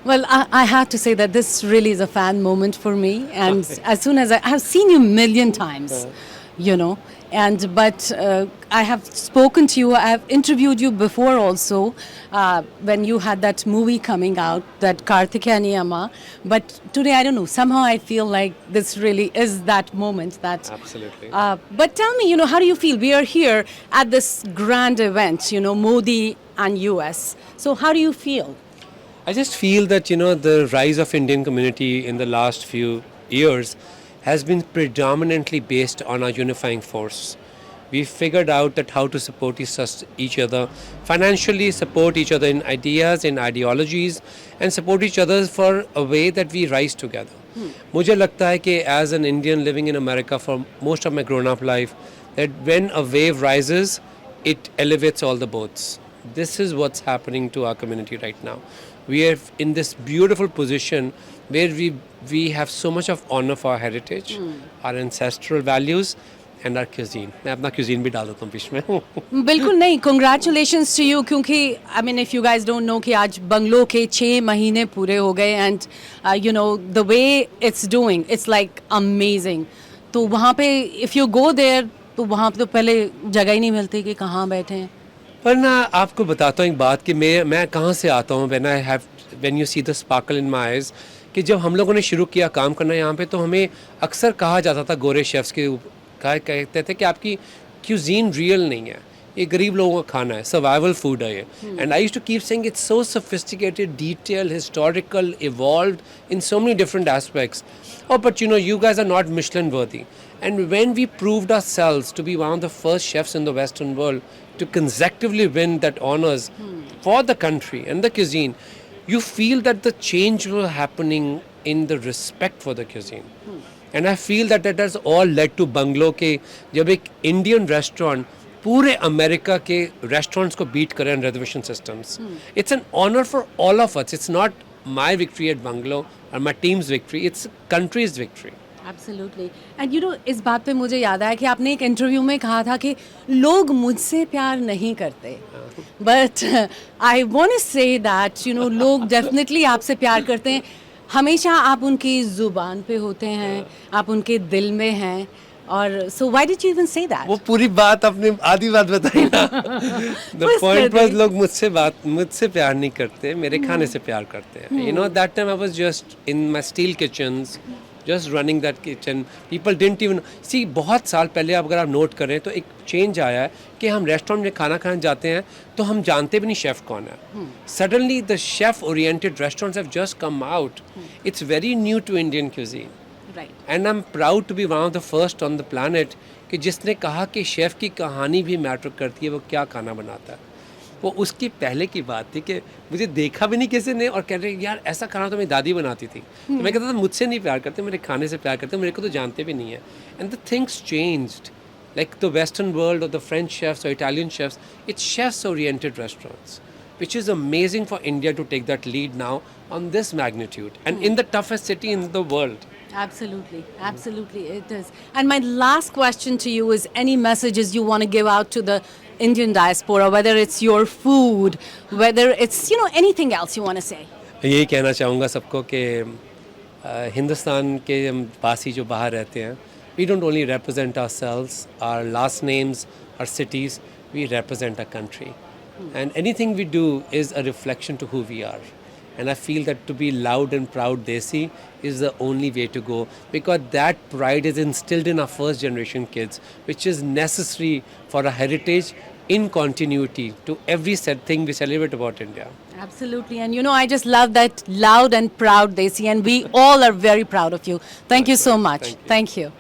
Well, I have to say that this really is a fan moment for me. And as soon as I have seen you a million times, you know, and but I have spoken to you. I have interviewed you before also when you had that movie coming out, that Kartikeya Niyama. But today, I don't know. Somehow, I feel like this really is that moment. That. Absolutely. But tell me, how do you feel? We are here at this grand event, Modi and US. So how do you feel? I just feel that the rise of Indian community in the last few years has been predominantly based on our unifying force. We figured out that how to support each other financially, support each other in ideas, in ideologies, and support each other for a way that we rise together. मुझे लगता है कि as an Indian living in America for most of my grown-up life, that when a wave rises, it elevates all the boats. This is what's happening to our community right now. We are in this beautiful position where we have so much of honor for our heritage, our ancestral values, and our cuisine. मैं अपना cuisine भी डाल देता हूँ बीच में. बिल्कुल नहीं, congratulations to you, क्योंकि I mean if you guys don't know कि आज बंगलो के 6 महीने पूरे हो गए and the way it's doing, it's like amazing. तो वहाँ पे if you go there तो वहाँ पे तो पहले जगह ही नहीं मिलती कि कहाँ बैठे हैं. पर ना आपको बताता हूँ एक बात कि मैं कहाँ से आता हूँ. When you see the sparkle in my eyes, कि जब हम लोगों ने शुरू किया काम करना यहाँ पे तो हमें अक्सर कहा जाता था गोरे शेफ्स के कहते थे कि आपकी क्यूजीन रियल नहीं है, ये गरीब लोगों का खाना है, सर्वाइवल फूड है ये. And I used to keep saying it's so sophisticated, detail, historical, evolved in so many different aspects. Oh, but you guys are not Michelin worthy. And when we proved ourselves to be one of the first chefs in the Western world to consecutively win that honors for the country and the cuisine, you feel that the change was happening in the respect for the cuisine. And I feel that has all led to Bungalow के जब एक Indian restaurant पूरे America के restaurants को beat करे on reservation systems. It's an honor for all of us. It's not my victory at Bungalow or my team's victory. It's country's victory. Absolutely. And इस बात पे मुझे याद आया कि आपने एक इंटरव्यू में कहा था कि लोग मुझसे प्यार नहीं करते. But I want to say that लोग definitely आपसे प्यार करते हैं. हमेशा आप उनकी ज़ुबान पे होते हैं, आप उनके दिल में हैं. और so why did you even say that? वो पूरी बात आपने आधी बात बताई ना. The point was लोग मुझसे प्यार नहीं करते, मेरे खाने से प्यार करते हैं. That time I was just in my steel kitchens, just running that kitchen. People didn't even see. बहुत साल पहले अगर आप नोट करें तो एक चेंज आया है कि हम रेस्टोरेंट में खाना खाने जाते हैं तो हम जानते भी नहीं शेफ कौन है. Suddenly the chef oriented restaurants have just come out. It's very new to Indian cuisine. Right. And I'm proud to be one of the first on the planet कि जिसने कहा कि शेफ की कहानी भी मैटर करती है, वो क्या खाना बनाता है. वो उसकी पहले की बात थी कि मुझे देखा भी नहीं किसी ने और कह रहे यार ऐसा खाना तो मेरी दादी बनाती थी. तो मैं कहता था मुझसे नहीं प्यार करते, मेरे खाने से प्यार करते, मेरे को तो जानते भी नहीं है. And the things changed, like the Western world or the French chefs or Italian chefs, it's chefs-oriented restaurants, which is amazing for India to take that lead now on this magnitude and in the toughest city in the world. Absolutely, absolutely, it is. And my last question to you is any messages you want to give out to the Indian diaspora, whether it's your food, whether it's, anything else you want to say? यही कहना चाहूँगा सबको कि हिंदुस्तान के वासी जो बाहर रहते हैं, we don't only represent ourselves, our last names, our cities, we represent our country. And anything we do is a reflection to who we are. And I feel that to be loud and proud Desi is the only way to go, because that pride is instilled in our first generation kids, which is necessary for our heritage in continuity to every thing we celebrate about India. Absolutely. And I just love that loud and proud Desi, and we all are very proud of you. Thank you so much. Thank you.